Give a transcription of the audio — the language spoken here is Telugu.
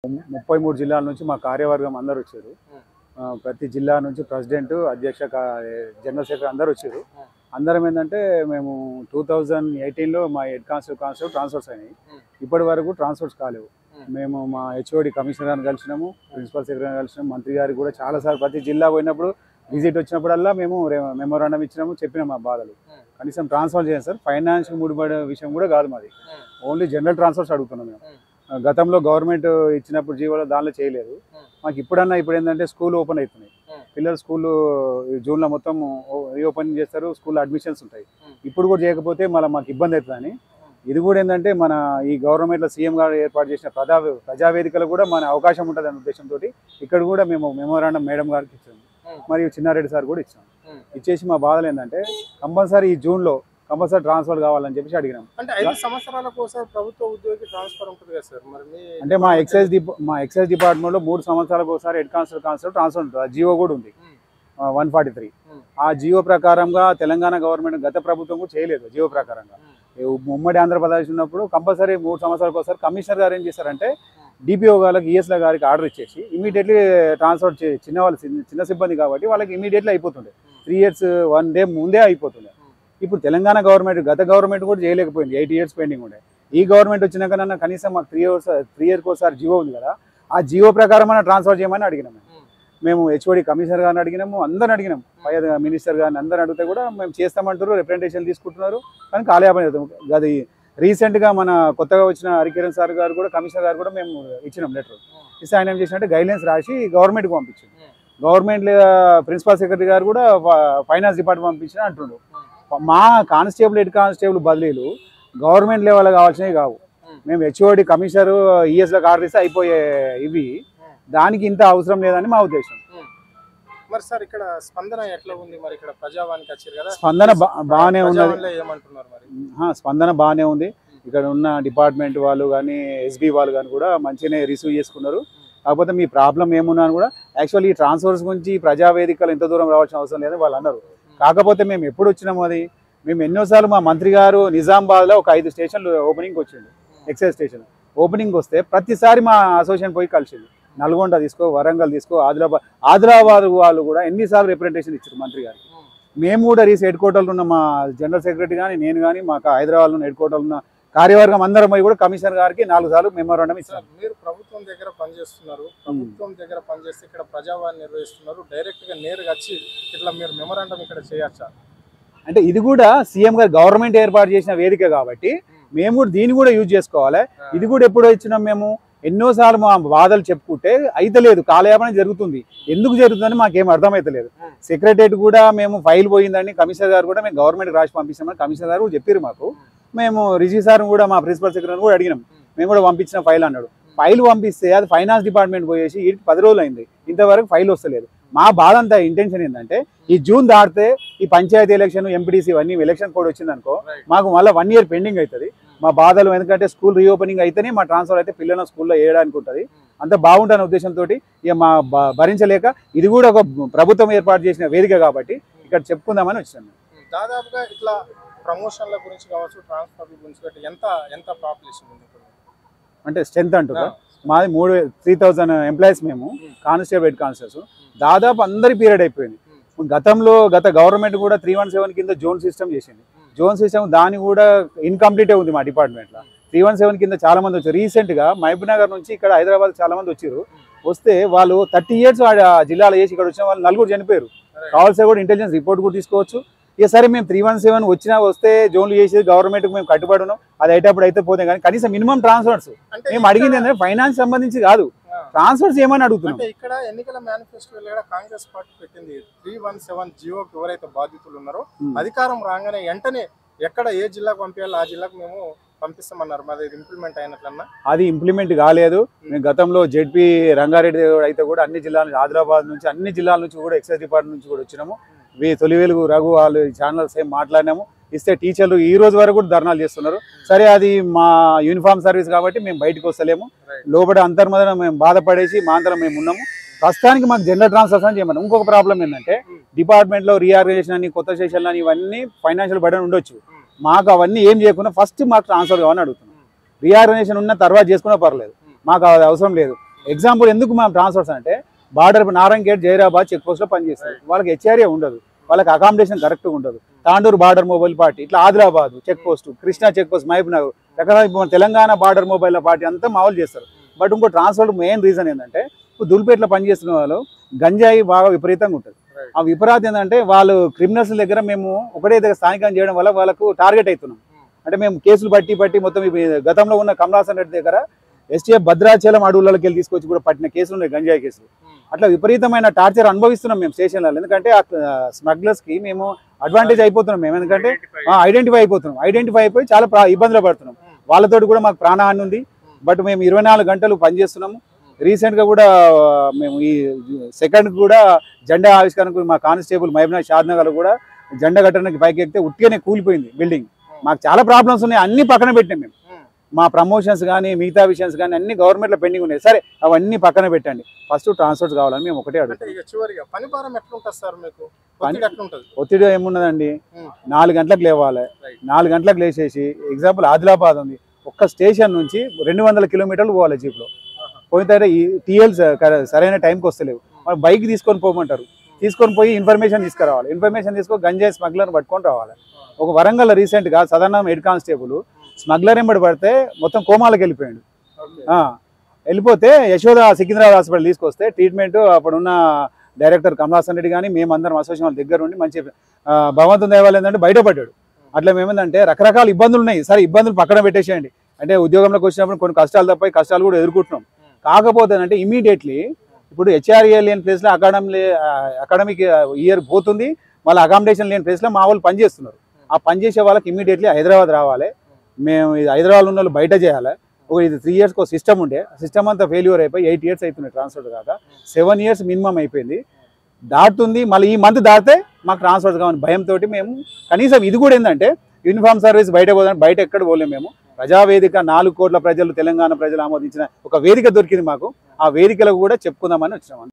33 జిల్లాల నుంచి మా కార్యవర్గం అందరూ వచ్చారు. ప్రతి జిల్లా నుంచి ప్రెసిడెంట్, అధ్యక్ష, జనరల్ సెక్రటరీ అందరూ వచ్చారు. అందరం ఏంటంటే మేము 2018లో మా హెడ్ కానిస్టేబుల్ ట్రాన్స్ఫర్స్ అయినాయి. ఇప్పటి వరకు ట్రాన్స్ఫర్స్ కాలేవు. మేము మా హెచ్ఓడి కమిషనర్ గారిని కలిసినాము, ప్రిన్సిపల్ సెక్రటరీ కలిసినాము, మంత్రి గారికి కూడా చాలాసార్లు ప్రతి జిల్లా పోయినప్పుడు విజిట్ వచ్చినప్పుడల్లా మేము మెమోరాండం ఇచ్చినాము, చెప్పినాము మా బాధలు. కనీసం ట్రాన్స్ఫర్ చేయండి సార్, ఫైనాన్షియల్ ముడిపడే విషయం కూడా కాదు మాది, ఓన్లీ జనరల్ ట్రాన్స్ఫర్స్ అడుగుతున్నాం మేము. గతంలో గవర్నమెంట్ ఇచ్చినప్పుడు జీవోలో దానిలో చేయలేదు. మాకు ఇప్పుడు ఏంటంటే స్కూల్ ఓపెన్ అవుతున్నాయి, పిల్లలు స్కూల్ జూన్లో మొత్తం రీఓపెనింగ్ చేస్తారు, స్కూల్లో అడ్మిషన్స్ ఉంటాయి. ఇప్పుడు కూడా చేయకపోతే మళ్ళీ మాకు ఇబ్బంది అవుతుందని ఇది కూడా ఏంటంటే మన ఈ గవర్నమెంట్లో సీఎం గారు ఏర్పాటు చేసిన ప్రజావేదికలు కూడా మన అవకాశం ఉంటుంది అనే ఉద్దేశంతో ఇక్కడ కూడా మేము మెమోరాండం మేడం గారికి ఇచ్చాము, మరియు చిన్నారెడ్డి సార్ కూడా ఇచ్చాము. ఇచ్చేసి మా బాధలు ఏంటంటే కంపల్సరీ ఈ జూన్లో కంపల్సరీ ట్రాన్స్ఫర్ కావాలని చెప్పేసి అడిగినాం. అంటే 5 సంవత్సరాలకు ఒకసారి ప్రభుత్వ ఉద్యోగి ట్రాన్స్ఫర్ ఉంటుంది కదా సార్? మరి అంటే మా ఎక్సైజ్ డిపార్ట్మెంట్లో 3 సంవత్సరాలకు ఒకసారి హెడ్ కానిస్టేబుల్ ట్రాన్స్ఫర్ ఉంటుంది. ఆ జియో కూడా ఉంది 143. ఆ జియో ప్రకారంగా తెలంగాణ గవర్నమెంట్ గత ప్రభుత్వం కూడా చేయలేదు. జియో ప్రకారంగా ఉమ్మడి ఆంధ్రప్రదేశ్ ఉన్నప్పుడు కంపల్సరీ 3 సంవత్సరాలకు ఒకసారి కమిషనర్ గారు ఏం చేశారంటే డిపిఓ గారికి, ఈఎస్ల గారికి ఆర్డర్ ఇచ్చేసి ఇమీడియట్లీ ట్రాన్స్ఫర్ చిన్న సిబ్బంది కాబట్టి వాళ్ళకి ఇమీడియట్లీ అయిపోతుండే. 3 ఇయర్స్ 1 డే ముందే అయిపోతుండే. ఇప్పుడు తెలంగాణ గవర్నమెంట్ గత గవర్నమెంట్ కూడా చేయలేకపోయింది, 8 ఇయర్స్ పెండింగ్ ఉండే. ఈ గవర్నమెంట్ వచ్చినాక కనీసం మాకు 3 ఇయర్కి ఒకసారి జియో ఉంది కదా, ఆ జియో ప్రకారం ట్రాన్స్ఫర్ చేయమని అడిగినాం. మేము హెచ్ఓడి కమిషనర్ గారిని అడిగినాము, అందరిని అడిగినాం, పై మినిస్టర్ గారిని అందరిని అడిగితే కూడా మేము చేస్తామంటారు, రిప్రజెంటేషన్ తీసుకుంటున్నారు, కానీ కాలేపని. అది రీసెంట్గా మన కొత్తగా వచ్చిన హరికిరణ్ సార్ గారు కూడా, కమిషనర్ గారు కూడా మేము ఇచ్చినాం లెటర్. ఇస్తే ఆయన ఏం చేసినట్టే గైడ్లైన్స్ రాసి గవర్నమెంట్కి పంపించింది. గవర్నమెంట్ ప్రిన్సిపల్ సెక్రటరీ గారు కూడా ఫైనాన్స్ డిపార్ట్మెంట్ పంపించిన అంటుండ్రు. మా కానిస్టేబుల్, హెడ్ కానిస్టేబుల్ బదిలీలు గవర్నమెంట్ లెవెల్ కావాల్సినవి కావు. మేము హెచ్ఓడి కమిషనర్ ఈఎస్లకు ఆర్డర్ ఇస్తే అయిపోయే ఇవి, దానికి ఇంత అవసరం లేదని మా ఉద్దేశం. మరి సార్ ఇక్కడ స్పందన ఎట్లా ఉంది? మరి ఇక్కడ ప్రజావానికి వచ్చారు కదా, స్పందన బాగానే ఉన్నది. ఏమంటున్నారు మరి? స్పందన బాగానే ఉంది. ఇక్కడ ఉన్న డిపార్ట్మెంట్ వాళ్ళు కానీ ఎస్బీ వాళ్ళు కానీ కూడా మంచిగానే రిసీవ్ చేసుకున్నారు. కాకపోతే మీ ప్రాబ్లం ఏమున్నా కూడా యాక్చువల్లీ ఈ ట్రాన్స్ఫర్స్ గురించి ప్రజావేదికలు ఎంత దూరం రావాల్సిన అవసరం లేదని వాళ్ళు అన్నారు. కాకపోతే మేము ఎప్పుడు వచ్చినాము, అది మేము ఎన్నోసార్లు మా మంత్రి గారు నిజామాబాద్లో ఒక 5 స్టేషన్లు ఓపెనింగ్ వచ్చిండు, ఎక్సైజ్ స్టేషన్ ఓపెనింగ్ వస్తే ప్రతిసారి మా అసోసియేషన్ పోయి కలిసింది. నల్గొండ తీసుకో, వరంగల్ తీసుకో, ఆదిలాబాద్ వాళ్ళు కూడా ఎన్నిసార్లు రిప్రజెంటేషన్ ఇచ్చారు మంత్రి గారికి. మేము కూడా హెడ్ క్వార్టర్లో ఉన్న మా జనరల్ సెక్రటరీ కానీ నేను కానీ మాకు హైదరాబాద్లో హెడ్ క్వార్టర్లో ఉన్న కార్యవర్గం అందరం పోయి కూడా కమిషనర్ గారికి 4 సార్లు మెమోరాండం ఇచ్చారు. మీరు ప్రభుత్వం దగ్గర పనిచేస్తున్నారు, ప్రభుత్వం దగ్గర పనిచేస్తే ఇక్కడ ప్రజావాణి నిర్వహిస్తున్నారు, డైరెక్ట్గా నేరుగా వచ్చి ఇట్లా మీరు మెమోరాండం ఇక్కడ చేయొచ్చా? అంటే ఇది కూడా సీఎం గారు గవర్నమెంట్ ఏర్పాటు చేసిన వేదిక కాబట్టి మేము కూడా దీన్ని కూడా యూజ్ చేసుకోవాలి. ఇది కూడా ఎప్పుడో ఇచ్చినాం, మేము ఎన్నోసార్లు మా బాధలు చెప్పుకుంటే అయితలేదు, కాలయాపన జరుగుతుంది. ఎందుకు జరుగుతుందని మాకేం అర్థమైతలేదు. సెక్రటరేట్ కూడా మేము ఫైల్ పోయిందని కమిషనర్ గారు కూడా మేము గవర్నమెంట్కి రాసి పంపిస్తామని కమిషనర్ గారు చెప్పారు మాకు. మేము రిజీ సార్ కూడా మా ప్రిన్సిపల్ సెక్రటరీ కూడా అడిగినాం, మేము కూడా పంపించిన ఫైల్ అన్నాడు. ఫైల్ పంపిస్తే అది ఫైనాన్స్ డిపార్ట్మెంట్ పోయేసి 10 రోజులు అయింది, ఇంతవరకు ఫైల్ వస్తలేదు. మా బాధ అంతా ఇంటెన్షన్ ఏంటంటే ఈ జూన్ దాటితే ఈ పంచాయతీ ఎలక్షన్, ఎంపీటీసీ ఇవన్నీ ఎలక్షన్ కోడ్ వచ్చిందనుకో మాకు మళ్ళీ 1 ఇయర్ పెండింగ్ అవుతుంది. మా బాధలు ఎందుకంటే స్కూల్ రీఓపెనింగ్ అయితేనే మా ట్రాన్స్ఫర్ అయితే పిల్లల స్కూల్లో వేయడానికి ఉంటుంది. అంత బాగుంటుందనే ఉద్దేశంతో ఇక మా భరించలేక ఇది కూడా ఒక ప్రభుత్వం ఏర్పాటు చేసిన వేదిక కాబట్టి ఇక్కడ చెప్పుకుందామని వచ్చాను. దాదాపుగా ఇట్లా ప్రమోషన్ల గురించి కావచ్చు, ట్రాన్స్ఫర్ల గురించి కావచ్చు, ఎంత పాపులేషన్ ఉంది అంటే స్ట్రెంత్ అంటున్నా మాది 3000 ఎంప్లాయీస్. మేము కానిస్టేబుల్, హెడ్ కానిస్టేబుల్స్ దాదాపు అందరి పీరియడ్ అయిపోయింది. గత గవర్నమెంట్ కూడా 317 కింద జోన్ సిస్టమ్ చేసింది. జోన్ సిస్టమ్ దాని కూడా ఇన్కంప్లీటే ఉంది మా డిపార్ట్మెంట్లో. 317 కింద చాలా మంది వచ్చారు. రీసెంట్గా మహబూబ్ నగర్ నుంచి ఇక్కడ హైదరాబాద్ చాలా మంది వచ్చారు. వస్తే వాళ్ళు 30 ఇయర్స్ జిల్లాలో చేసి ఇక్కడ వచ్చిన వాళ్ళు 4 చనిపోయారు. కావాల్సిన కూడా ఇంటెలిజెన్స్ రిపోర్ట్ కూడా తీసుకోవచ్చు. ఇక సరే మేము 317 వస్తే జోన్లు చేసేది గవర్నమెంట్కి మేము కట్టుబడి ఉన్నాం, అది అయ్యేటప్పుడు అయితే పోతే కానీ కనీసం మినిమం ట్రాన్స్ఫర్స్ మేము అడిగింది ఏంటంటే ఫైనాన్స్ సంబంధించి కాదు, ట్రాన్స్ఫర్స్ ఏమని అడుగుతున్నాం. ఇక్కడ ఎన్నికల మేనిఫెస్టోలో కూడా కాంగ్రెస్ పార్టీ పెట్టింది 317 జియోకి ఎవరైతే బాధితులు ఉన్నారో అధికారం రాగానే వెంటనే ఎక్కడ ఏ జిల్లాకు పంపించాలో ఆ జిల్లాకు మేము పంపిస్తామన్నారు. మరి ఇంప్లిమెంట్ అయినట్లన్నా అది ఇంప్లిమెంట్ కాలేదు. మేము గతంలో జెడ్పీ రంగారెడ్డి అయితే కూడా అన్ని జిల్లాల నుంచి, ఆదిలాబాద్ నుంచి, అన్ని జిల్లాల నుంచి కూడా ఎక్సైజ్ డిపార్ట్మెంట్ నుంచి కూడా వచ్చినాము. తొలివేలుగు రఘు వాళ్ళు ఛానల్స్ ఏం మాట్లాడినాము. ఇస్తే టీచర్లు ఈ రోజు వరకు కూడా ధర్నాలు చేస్తున్నారు. సరే అది మా యూనిఫామ్ సర్వీస్ కాబట్టి మేము బయటకు వస్తలేము, లోపల అంతర్మదన మేము బాధపడేసి మా అంతరం మేము ఉన్నాము. ప్రస్తుతానికి మాకు జనరల్ ట్రాన్స్ఫర్స్ అని చేయమని. ఇంకొక ప్రాబ్లం ఏంటంటే డిపార్ట్మెంట్లో రీఆర్గనైజేషన్ అని, కొత్త సెషన్లు అని, ఇవన్నీ ఫైనాన్షియల్ బర్డెన్ ఉండొచ్చు. మాకు అవన్నీ ఏం చేయకుండా ఫస్ట్ మాకు ట్రాన్స్ఫర్ కావాలని అడుగుతున్నాం. రీఆర్గనైజేషన్ ఉన్న తర్వాత చేసుకున్నా పర్లేదు, మాకు అది అవసరం లేదు. ఎగ్జాంపుల్ ఎందుకు మనం ట్రాన్స్ఫర్స్ అంటే బార్డర్ నారాయణఖేడ్ జైరాబాద్ చెక్ పోస్ట్లో పనిచేస్తారు, వాళ్ళకి హెచ్ఆర్ఏ ఉండదు, వాళ్ళకి అకామిడేషన్ కరెక్ట్గా ఉండదు. తాండూరు బార్డర్ మొబైల్ పార్టీ, ఇట్లా Adilabad check post, Krishna check post, Mahabub Nagar, రకరకాల తెలంగాణ బార్డర్ మొబైల్ పార్టీ అంతా మామూలు చేస్తారు. బట్ ఇంకో ట్రాన్స్ఫర్ మెయిన్ రీజన్ ఏంటంటే దుల్పేటలో పనిచేస్తున్న వాళ్ళు గంజాయి బాగా విపరీతంగా ఉంటుంది. ఆ విపరీతం ఏంటంటే వాళ్ళు క్రిమినల్స్ దగ్గర మేము ఒకటే దగ్గర స్థానికంగా చేయడం వల్ల వాళ్ళకు టార్గెట్ అవుతున్నాం. అంటే మేము కేసులు బట్టి మొత్తం గతంలో ఉన్న కమలాసన్ రెడ్డి దగ్గర ఎస్టీఎఫ్ భద్రాచలం అడవులకి వెళ్ళి తీసుకొచ్చి కూడా పట్టిన కేసులు ఉన్నాయి, గంజాయి కేసులు. అట్లా విపరీతమైన టార్చర్ అనుభవిస్తున్నాం మేము స్టేషన్లలో. ఎందుకంటే ఆ స్మగ్లర్స్కి మేము అడ్వాంటేజ్ అయిపోతున్నాం. మేము ఎందుకంటే ఐడెంటిఫై అయిపోయి చాలా ఇబ్బందులు పడుతున్నాం. వాళ్ళతో కూడా మాకు ప్రాణహాని ఉంది. బట్ మేము 24 గంటలు పనిచేస్తున్నాము. రీసెంట్గా కూడా మేము ఈ సెకండ్ కూడా జెండా ఆవిష్కరణకు మా కానిస్టేబుల్ మహబూబ్నగర్ షాద్నగర్ కూడా జెండా కట్టడానికి పైకి ఎక్కితే ఉట్టిగానే కూలిపోయింది బిల్డింగ్. మాకు చాలా ప్రాబ్లమ్స్ ఉన్నాయి, అన్ని పక్కన పెట్టాం మేము. మా ప్రమోషన్స్ కానీ మిగతా విషయన్స్ కానీ అన్ని గవర్నమెంట్లో పెండింగ్ ఉన్నాయి. సరే అవన్నీ పక్కన పెట్టండి, ఫస్ట్ ట్రాన్స్ఫర్స్ కావాలని మేము ఒకటే అడుగుతాం. ఒత్తిడి ఏమున్నదండి, 4 గంటలకు లేవాలి. 4 గంటలకు లేచేసి ఎగ్జాంపుల్ ఆదిలాబాద్ ఉంది, ఒక్క స్టేషన్ నుంచి 200 కిలోమీటర్లు పోవాలి జీప్లో. పోయిన తర్వాత ఈ టీఎల్స్ సరైన టైంకి వస్తలేవు. వాళ్ళు బైక్ తీసుకొని పోమంటారు, తీసుకొని పోయి ఇన్ఫర్మేషన్ తీసుకురావాలి. ఇన్ఫర్మేషన్ తీసుకొని గంజాయి స్మగ్లర్ని పట్టుకొని రావాలి. ఒక వరంగల్ రీసెంట్గా సదర్నం హెడ్ కానిస్టేబుల్ స్మగ్లర్ ఎంబడి పడితే మొత్తం కోమాలకు వెళ్ళిపోయాడు. వెళ్ళిపోతే యశోద సికింద్రాబాద్ హాస్పిటల్ తీసుకొస్తే ట్రీట్మెంట్ అప్పుడున్న డైరెక్టర్ కమలాసన్ రెడ్డి కానీ మేమందరం అసోసియేషన్ వాళ్ళ దగ్గర ఉండి మంచి భగవంతుని దయ వల్ల ఏంటంటే బయటపడ్డాడు. అట్లా మేమేందంటే రకరకాల ఇబ్బందులు ఉన్నాయి. సరే ఇబ్బందులు పక్కన పెట్టేసేయండి, అంటే ఉద్యోగంలోకి వచ్చినప్పుడు కొన్ని కష్టాలు తప్ప కష్టాలు కూడా ఎదుర్కొంటున్నాం. కాకపోతే అంటే ఇమీడియట్లీ ఇప్పుడు హెచ్ఆర్ఏ లేని ప్లేస్లో అకాడమిక్ ఇయర్ పోతుంది, మళ్ళీ అకామిడేషన్ లేని ప్లేస్లో మా వాళ్ళు పనిచేస్తున్నారు. ఆ పనిచేసే వాళ్ళకి ఇమీడియట్లీ హైదరాబాద్ రావాలి. మేము ఇది హైదరాబాద్ ఉన్న వాళ్ళు బయట చేయాలి. ఇది 3 ఇయర్స్కి ఒక సిస్టమ్ ఉండే, సిస్టమ్ అంతా ఫెయిల్యూర్ అయిపోయి 8 ఇయర్స్ అవుతుంది ట్రాన్స్ఫర్ కాక. 7 ఇయర్స్ మినిమం అయిపోయింది, దాటుతుంది. మళ్ళీ ఈ మంత్ దాటితే మాకు ట్రాన్స్ఫర్ కావాలి భయంతో మేము కనీసం ఇది కూడా ఏంటంటే యూనిఫామ్ సర్వీస్ బయట పోదాం, బయట ఎక్కడ పోలేము మేము. ప్రజావేదిక 4 కోట్ల ప్రజలు తెలంగాణ ప్రజలు ఆమోదించిన ఒక వేదిక దొరికింది మాకు. ఆ వేదికలో కూడా చెప్పుకుందామని వచ్చినాం.